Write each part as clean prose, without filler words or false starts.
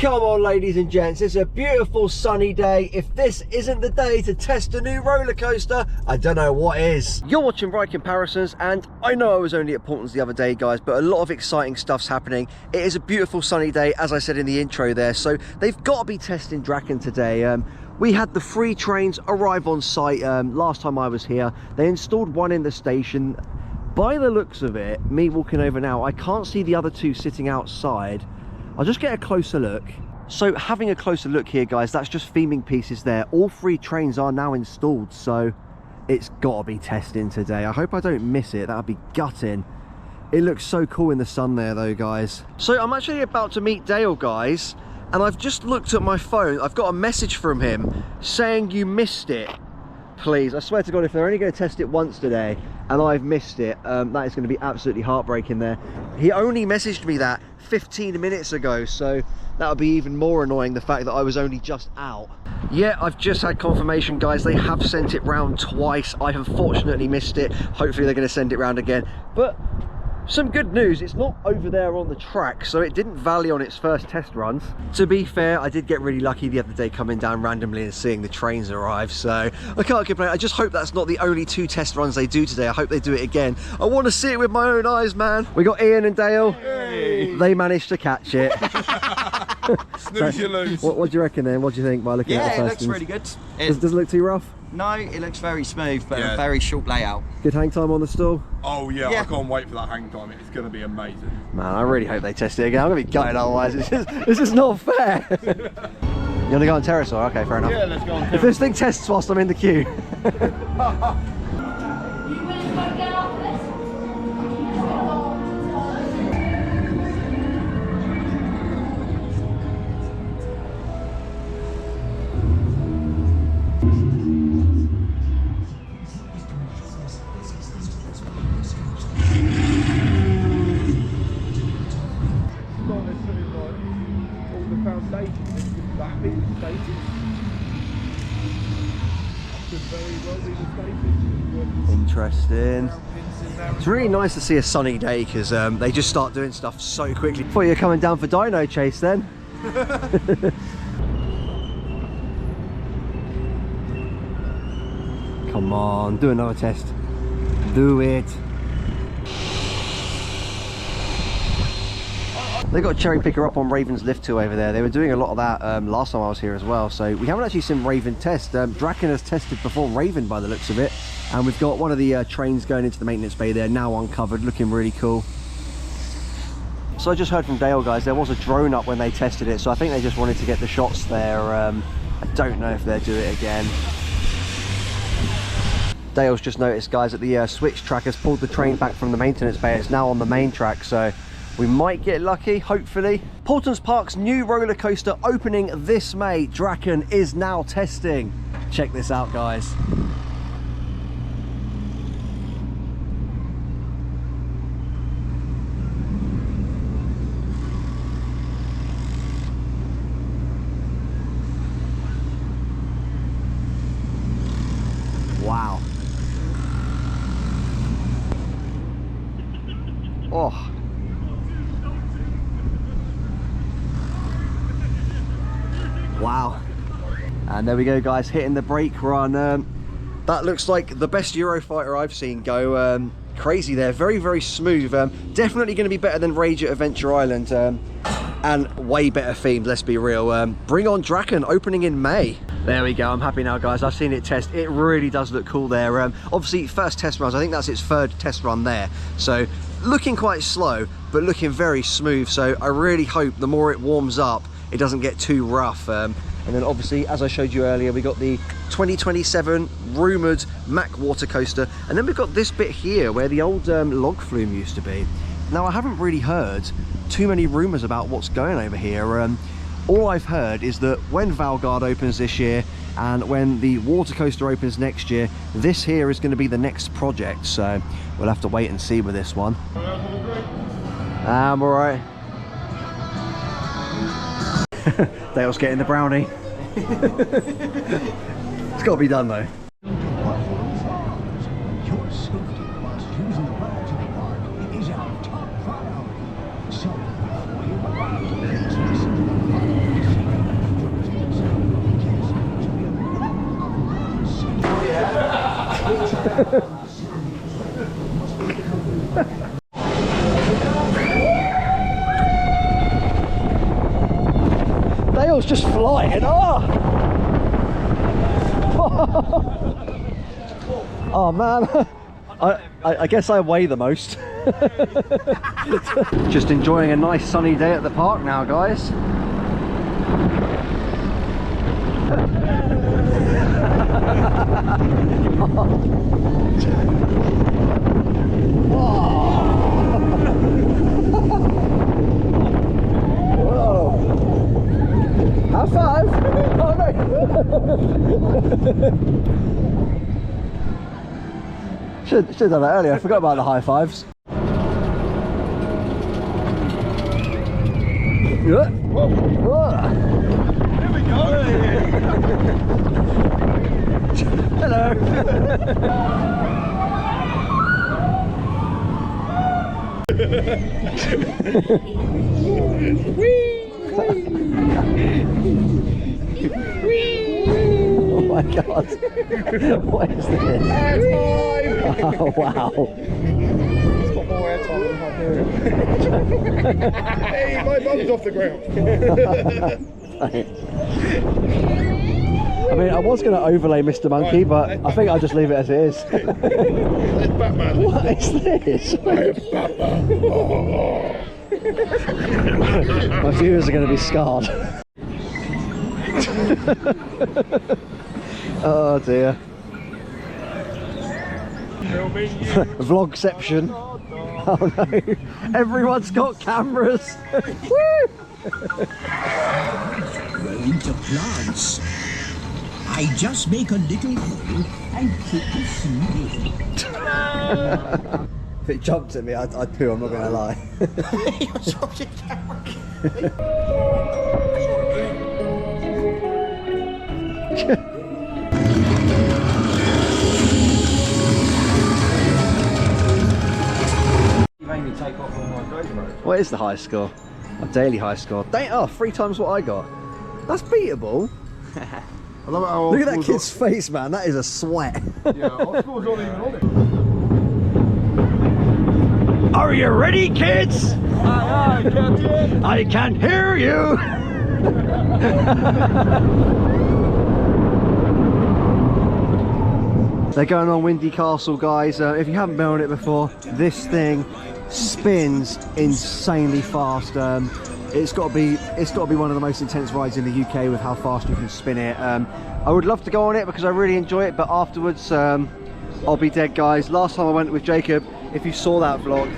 Come on, ladies and gents, it's a beautiful sunny day. If this isn't the day to test a new roller coaster, I don't know what is. You're watching Ride Comparisons, and I know I was only at Paultons the other day, guys, but a lot of exciting stuff's happening. It is a beautiful sunny day, as I said in the intro there, so they've got to be testing Draken today. We had the 3 trains arrive on site last time I was here. They installed one in the station. By the looks of it, me walking over now, I can't see the other 2 sitting outside. I'll just get a closer look. So having a closer look here, guys, that's just theming pieces there. All 3 trains are now installed, so it's got to be testing today. I hope I don't miss it. That would be gutting. It looks so cool in the sun there though, guys. So I'm actually about to meet Dale, guys, and I've just looked at my phone. I've got a message from him saying you missed it. Please, I swear to God, if they're only going to test it once today and I've missed it, that is going to be absolutely heartbreaking there. He only messaged me that 15 minutes ago, so that would be even more annoying, the fact that I was only just out. Yeah, I've just had confirmation, guys. They have sent it round twice. I have unfortunately missed it. Hopefully they're going to send it round again. But some good news, it's not over there on the track, so it didn't valley on its first test runs. To be fair, I did get really lucky the other day coming down randomly and seeing the trains arrive, so I can't complain. I just hope that's not the only 2 test runs they do today. I hope they do it again. I want to see it with my own eyes, man. We got Ian and Dale. Hey. They managed to catch it. Snooze, you lose. What do you reckon then? What do you think by looking at the first Yeah, it looks really good. Does it look too rough? No, it looks very smooth, but a very short layout. Good hang time on the stall? Oh yeah, I can't wait for that hang time. It's going to be amazing. Man, I really hope they test it again. I'm going to be gutted otherwise. This is not fair. You want to go on Dinosaur? Okay, fair enough. Yeah, let's go on. If this thing tests whilst I'm in the queue. Interesting. It's really nice to see a sunny day because they just start doing stuff so quickly. Thought you were coming down for Dino Chase then. Come on, do another test. Do it. They got a cherry picker up on Raven's lift 2 over there. They were doing a lot of that last time I was here as well. So we haven't actually seen Raven test. Draken has tested before Raven by the looks of it. And we've got one of the trains going into the maintenance bay there, now uncovered, looking really cool. So I just heard from Dale, guys, there was a drone up when they tested it. So I think they just wanted to get the shots there. I don't know if they'll do it again. Dale's just noticed, guys, that the switch track has pulled the train back from the maintenance bay. It's now on the main track, so we might get lucky, hopefully. Paultons Park's new roller coaster opening this May. Draken is now testing. Check this out, guys. Wow. Oh. Wow. And there we go, guys, hitting the brake run. That looks like the best Eurofighter I've seen go. Crazy there, very, very smooth. Definitely going to be better than Rage at Adventure Island. And way better themed, let's be real. Bring on Draken, opening in May. There we go, I'm happy now, guys. I've seen it test. It really does look cool there. Obviously, first test runs, I think that's its 3rd test run there. So, looking quite slow, but looking very smooth. So, I really hope the more it warms up, it doesn't get too rough. And then, obviously, as I showed you earlier, we got the 2027 rumoured Mack water coaster. And then we've got this bit here, where the old log flume used to be. Now, I haven't really heard too many rumours about what's going over here. All I've heard is that when Valgard opens this year and when the water coaster opens next year, this here is going to be the next project. So we'll have to wait and see with this one. I'm alright. Dale's getting the brownie. It's got to be done though. Dale's just flying. Oh! Oh man, I guess I weigh the most. Just enjoying a nice sunny day at the park now, guys. Whoa. High five! Oh no! Should have done that earlier. I forgot about the high fives. Here we go. Hello. Oh my god. What is this? Oh wow. It's got more airtime than Hey, my bum's off the ground. I mean, I was going to overlay Mr. Monkey, but I think I'll just leave it as it is. It's Batman. What is this? I am Batman. My viewers are going to be scarred. Oh dear. Vlogception. Oh no, everyone's got cameras. Woo! Growing to plants. I just make a little hole and put the seed in. If it jumped at me, I'd poo, I'm not going to lie. What is the high score? A daily high score. Oh, 3 times what I got. That's beatable. I love how Look at that kid's face, man. That is a sweat. Yeah, our score's not even on it. Are you ready, kids? Aye, Captain. I can hear you. They're going on Windy Castle, guys. If you haven't been on it before, this thing spins insanely fast. It's got to be one of the most intense rides in the UK with how fast you can spin it. I would love to go on it because I really enjoy it, but afterwards I'll be dead, guys. Last time I went with Jacob, if you saw that vlog,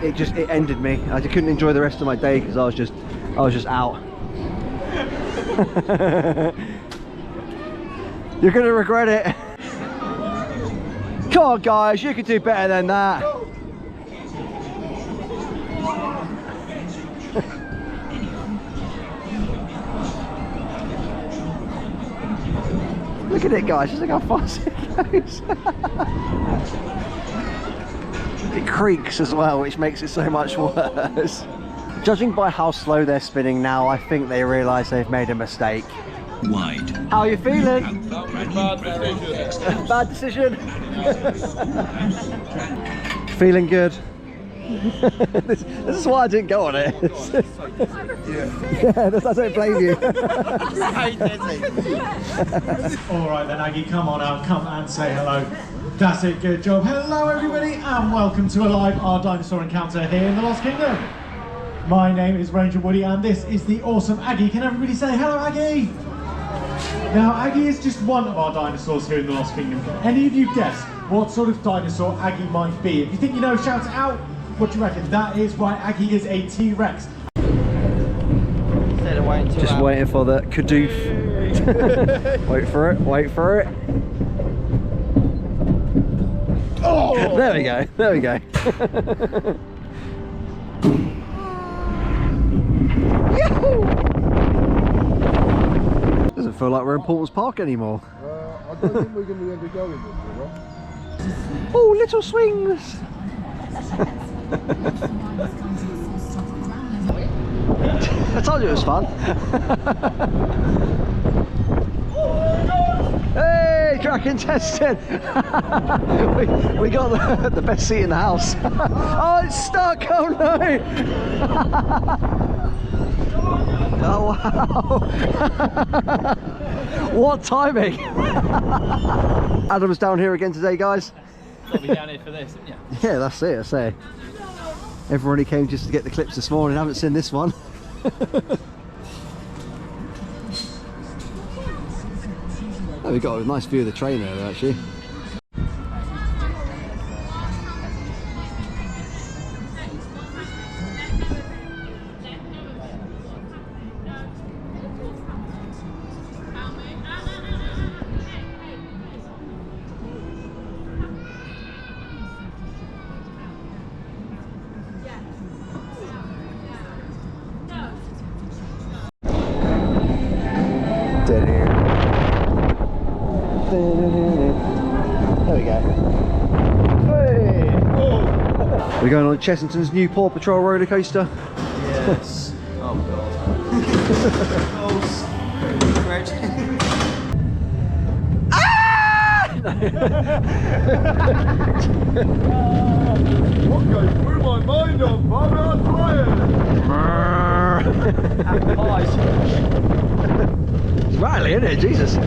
it ended me. I couldn't enjoy the rest of my day because I was just out. You're gonna regret it. Come on, guys, you can do better than that. Look at it, guys, just look how fast it goes. It creaks as well, which makes it so much worse. Judging by how slow they're spinning now, I think they realise they've made a mistake. Wide. How are you feeling? Bad decision. Feeling good. this is why I didn't go on it. Yeah, I don't blame you. All right then, Aggie, come on out, come and say hello. That's it, good job. Hello everybody and welcome to a live Our Dinosaur encounter here in the Lost Kingdom. My name is Ranger Woody and this is the awesome Aggie. Can everybody say hello, Aggie? Now, Aggie is just one of our dinosaurs here in the Lost Kingdom. Can any of you guess what sort of dinosaur Aggie might be? If you think you know, shout it out. What do you reckon? That is right, Aggie is a T-Rex. Just waiting for the kadoof. Wait for it, wait for it. Oh! There we go, there we go. Yahoo! Doesn't feel like we're in Paultons Park anymore. I don't think we're going to end up going this way, right? Oh, little swings! I told you it was fun. Hey, Draken testing. we got the best seat in the house. Oh, it's stuck. Oh no. Oh wow. What timing. Adam's down here again today, guys. Got to be down here for this, haven't you? Yeah, that's it, I say. Everyone who came just to get the clips this morning haven't seen this one. Oh, we got a nice view of the train there, actually. There we go. Hey. Oh. We're going on Chessington's new Paw Patrol roller coaster. Yes. Oh god. What goes through my mind on Father It's rattling, isn't it? Jesus.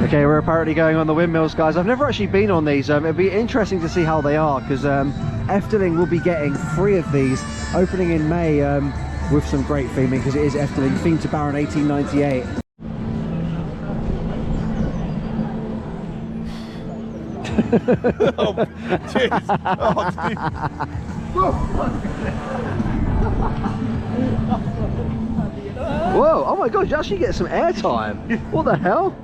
Okay, we're apparently going on the windmills, guys. I've never actually been on these. It'd be interesting to see how they are, because Efteling will be getting 3 of these opening in May with some great theming, because it is Efteling themed to Baron 1898. Oh, jeez. Oh, Whoa, oh my god, you actually get some airtime. What the hell?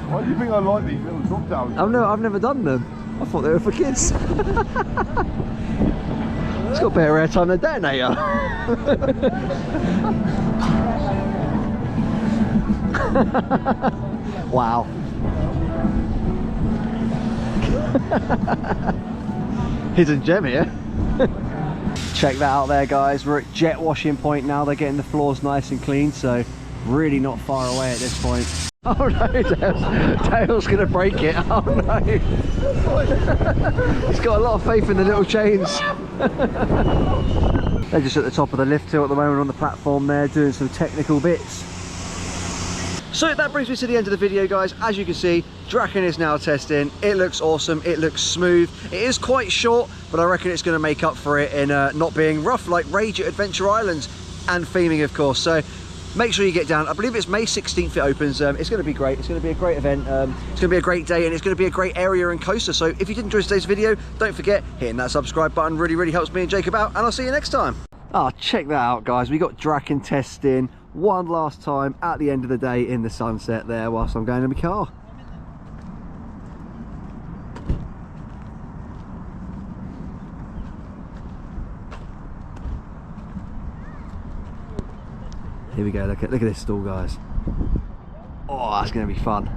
why do you think I like these little drop downs? I've never done them. I thought they were for kids. It's got better airtime than detonator. Wow. Hidden gem here. Check that out there, guys. We're at jet washing point now. They're getting the floors nice and clean, so really not far away at this point. Oh no, Dale's gonna break it. Oh no. He's got a lot of faith in the little chains. They're just at the top of the lift hill at the moment on the platform there, doing some technical bits. So that brings me to the end of the video, guys. As you can see, Draken is now testing. It looks awesome, it looks smooth. It is quite short, but I reckon it's going to make up for it in not being rough like Rage at Adventure Island, and theming, of course. So make sure you get down. I believe it's May 16th it opens. It's going to be great. It's going to be a great event. It's going to be a great day, and it's going to be a great area and coaster. So if you did enjoy today's video, don't forget, hitting that subscribe button really helps me and Jacob out, and I'll see you next time. Oh, check that out, guys. We got Draken testing one last time at the end of the day in the sunset there whilst I'm going in my car. Here we go, look at this stall, guys. Oh, that's going to be fun.